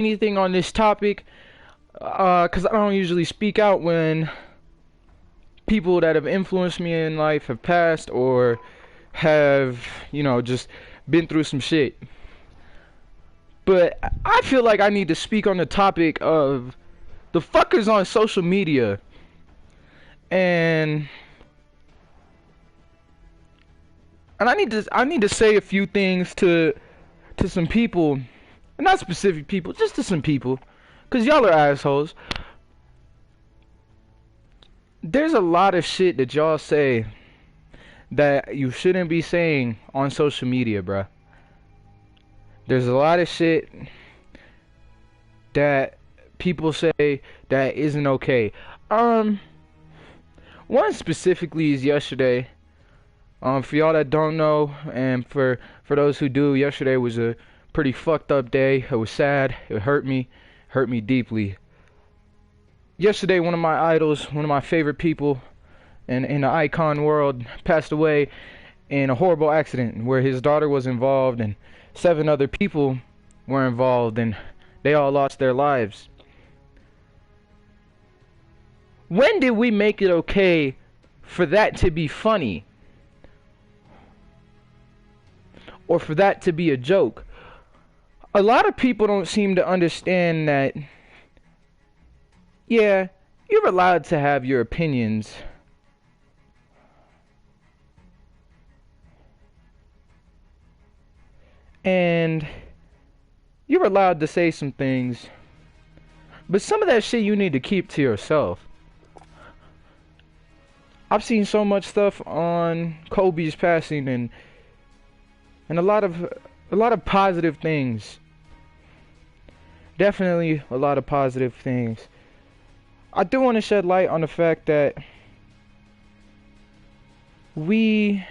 anything on this topic, because I don't usually speak out when people that have influenced me in life have passed or have, just been through some shit. But I feel like I need to speak on the topic of the fuckers on social media. And I need to say a few things to some people, not specific people, just to some people, cause y'all are assholes. There's a lot of shit that y'all say that you shouldn't be saying on social media, bruh. There's a lot of shit that people say that isn't okay. Um, One specifically is yesterday. For y'all that don't know, and for those who do, yesterday was a pretty fucked up day. It was sad. It hurt me deeply. Yesterday, one of my idols, one of my favorite people in the icon world, passed away in a horrible accident where his daughter was involved and 7 other people were involved, and they all lost their lives. When did we make it okay for that to be funny? Or for that to be a joke? A lot of people don't seem to understand that, yeah, you're allowed to have your opinions. And you're allowed to say some things. But some of that shit you need to keep to yourself. I've seen so much stuff on Kobe's passing and a lot of positive things. Definitely a lot of positive things. I do want to shed light on the fact that we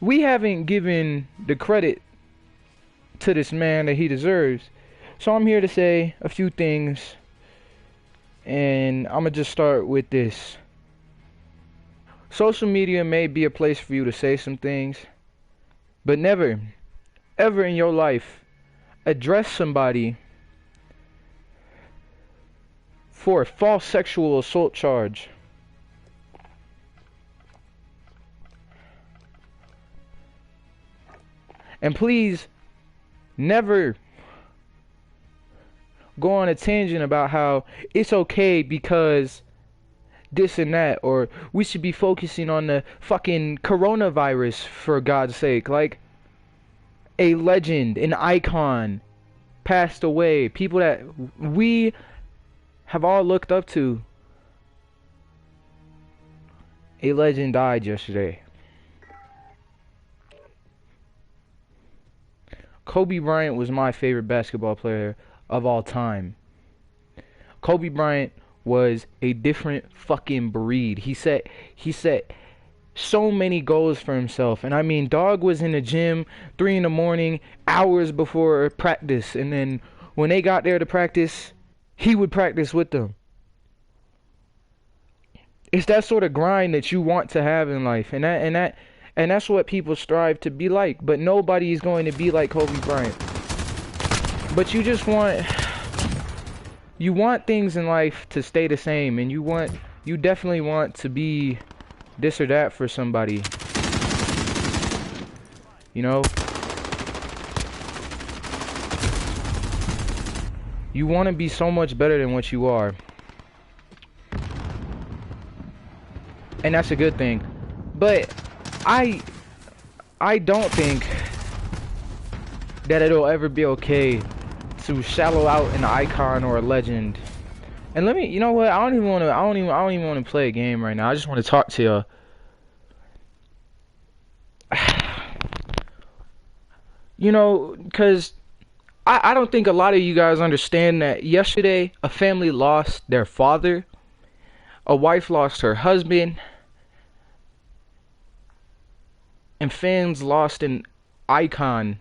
haven't given the credit to this man that he deserves. So I'm here to say a few things, and I'm gonna just start with this. Social media may be a place for you to say some things, but never, ever in your life address somebody for a false sexual assault charge. And please, never go on a tangent about how it's okay because this and that, or we should be focusing on the fucking coronavirus for God's sake. Like, a legend, an icon passed away. People that we have all looked up to. A legend died yesterday. Kobe Bryant was my favorite basketball player of all time. Kobe Bryant was a different fucking breed. He set so many goals for himself. And I mean, dog was in the gym 3 in the morning, hours before practice, and then when they got there to practice, he would practice with them. It's that sort of grind that you want to have in life, and that's what people strive to be like. But nobody is going to be like Kobe Bryant. But you want things in life to stay the same, and you definitely want to be this or that for somebody. You know? You want to be so much better than what you are. And that's a good thing. But I don't think that it'll ever be okay to shallow out an icon or a legend. And you know what? I don't even want to play a game right now. I just want to talk to you. You know, because I don't think a lot of you guys understand that yesterday a family lost their father, a wife lost her husband, and fans lost an icon.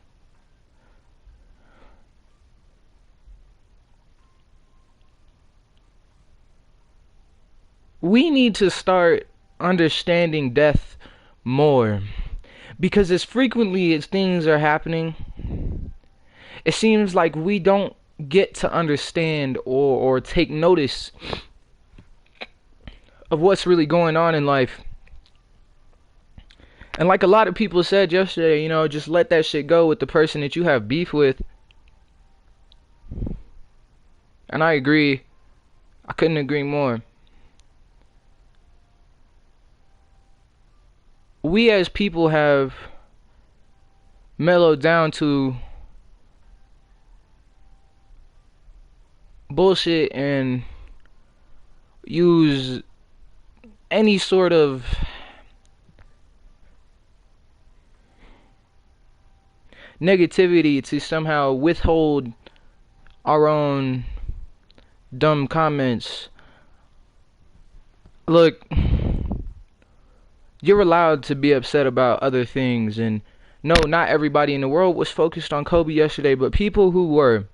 We need to start understanding death more, because as frequently as things are happening, it seems like we don't get to understand or take notice of what's really going on in life. And like a lot of people said yesterday, just let that shit go with the person that you have beef with. And I agree. I couldn't agree more. We as people have mellowed down to bullshit and use any sort of negativity to somehow withhold our own dumb comments. Look, you're allowed to be upset about other things, and no, not everybody in the world was focused on Kobe yesterday, but people who were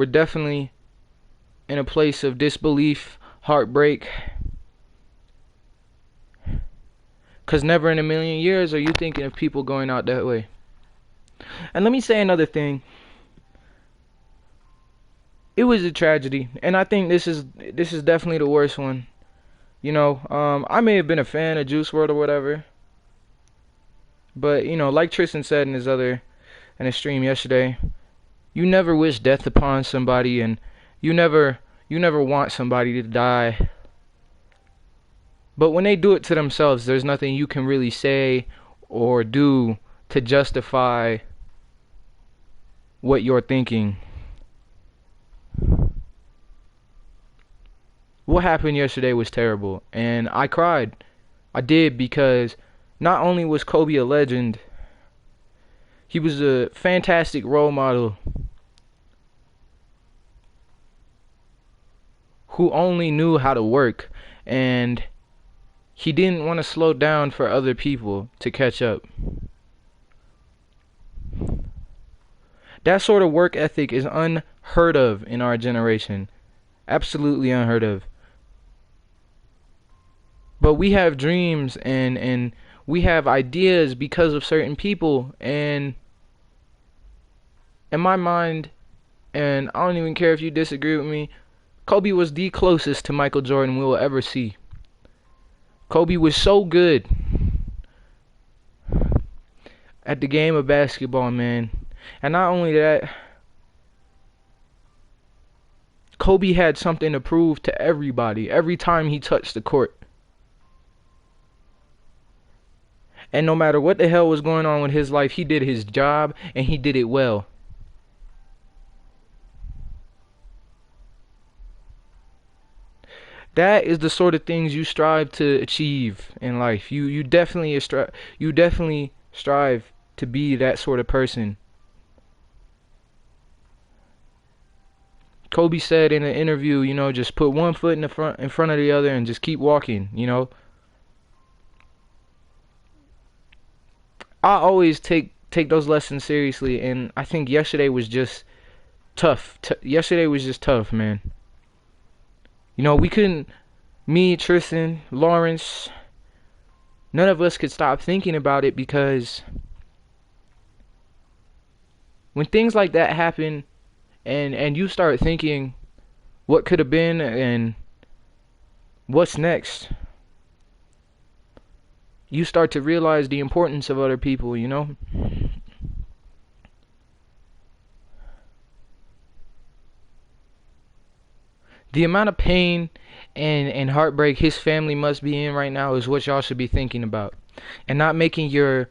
definitely in a place of disbelief, heartbreak. Because never in a million years are you thinking of people going out that way. And let me say another thing. It was a tragedy, and I think this is definitely the worst one. I may have been a fan of Juice WRLD or whatever, but like Tristan said in his stream yesterday, you never wish death upon somebody, and you never want somebody to die. But when they do it to themselves, there's nothing you can really say or do to justify what you're thinking. What happened yesterday was terrible, and I cried. I did, because not only was Kobe a legend, he was a fantastic role model who only knew how to work, and he didn't want to slow down for other people to catch up. That sort of work ethic is unheard of in our generation. Absolutely unheard of. But we have dreams and we have ideas because of certain people, and in my mind, and I don't even care if you disagree with me, Kobe was the closest to Michael Jordan we will ever see. Kobe was so good at the game of basketball, man. And not only that, Kobe had something to prove to everybody every time he touched the court. And no matter what the hell was going on with his life, he did his job, and he did it well. That is the sort of things you strive to achieve in life. You definitely strive to be that sort of person. Kobe said in an interview, just put one foot in front of the other and just keep walking, I always take those lessons seriously, and I think yesterday was just tough. Yesterday was just tough, man. We couldn't, me, Tristan, Lawrence, none of us could stop thinking about it, because when things like that happen and you start thinking what could have been and what's next, you start to realize the importance of other people, The amount of pain and heartbreak his family must be in right now is what y'all should be thinking about. And not making your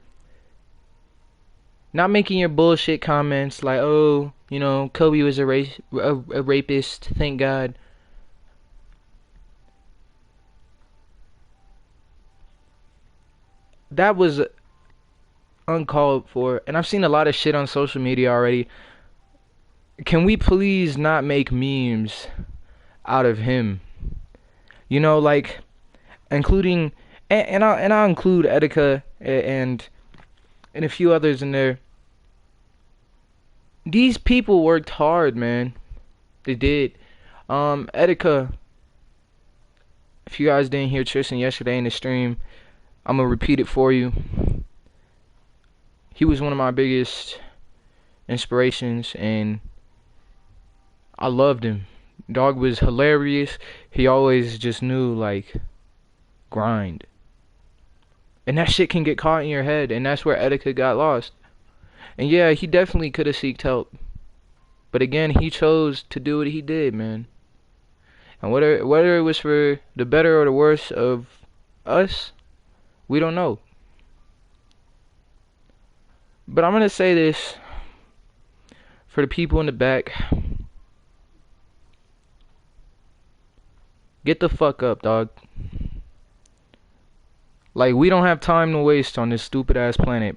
bullshit comments like, oh, Kobe was a rapist, thank God. That was uncalled for, and I've seen a lot of shit on social media already. Can we please not make memes out of him? Like including, and I'll include Etika and a few others in there. These people worked hard, man. They did. Etika, if you guys didn't hear Tristan yesterday in the stream, I'm gonna repeat it for you. he was one of my biggest inspirations, and I loved him. Dog was hilarious. He always just knew, like, grind. And that shit can get caught in your head, and that's where etiquette got lost. And yeah, he definitely could have sought help. But again, he chose to do what he did, man. And whether it was for the better or the worse of us, we don't know. But I'm gonna say this for the people in the back. Get the fuck up, dog. Like, we don't have time to waste on this stupid ass planet.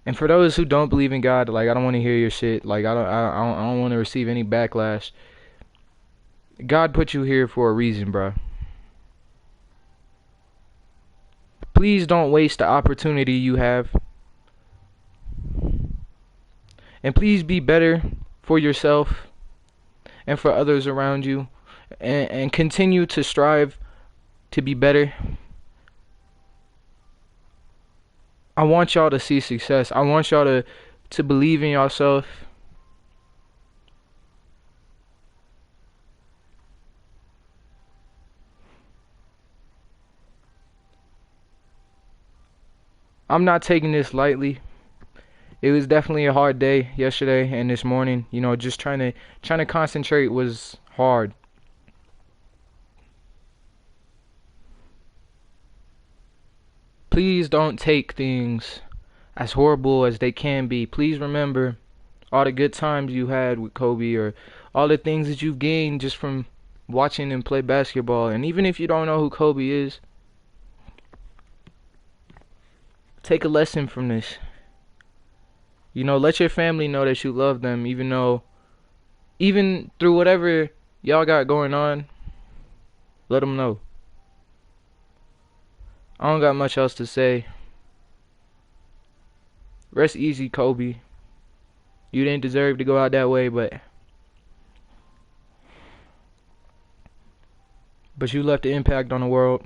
And for those who don't believe in God, like, I don't want to hear your shit. Like, I don't want to receive any backlash. God put you here for a reason, bro. Please don't waste the opportunity you have. And please be better for yourself and for others around you. And continue to strive to be better. I want y'all to see success. I want y'all to believe in yourself. I'm not taking this lightly. It was definitely a hard day yesterday and this morning. You know, just trying to concentrate was hard. Please don't take things as horrible as they can be. Please remember all the good times you had with Kobe, or all the things that you've gained just from watching him play basketball. And even if you don't know who Kobe is, take a lesson from this. You know, let your family know that you love them, even through whatever y'all got going on, let them know. I don't got much else to say. Rest easy, Kobe. You didn't deserve to go out that way, but you left an impact on the world.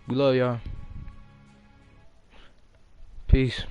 We love y'all. Peace.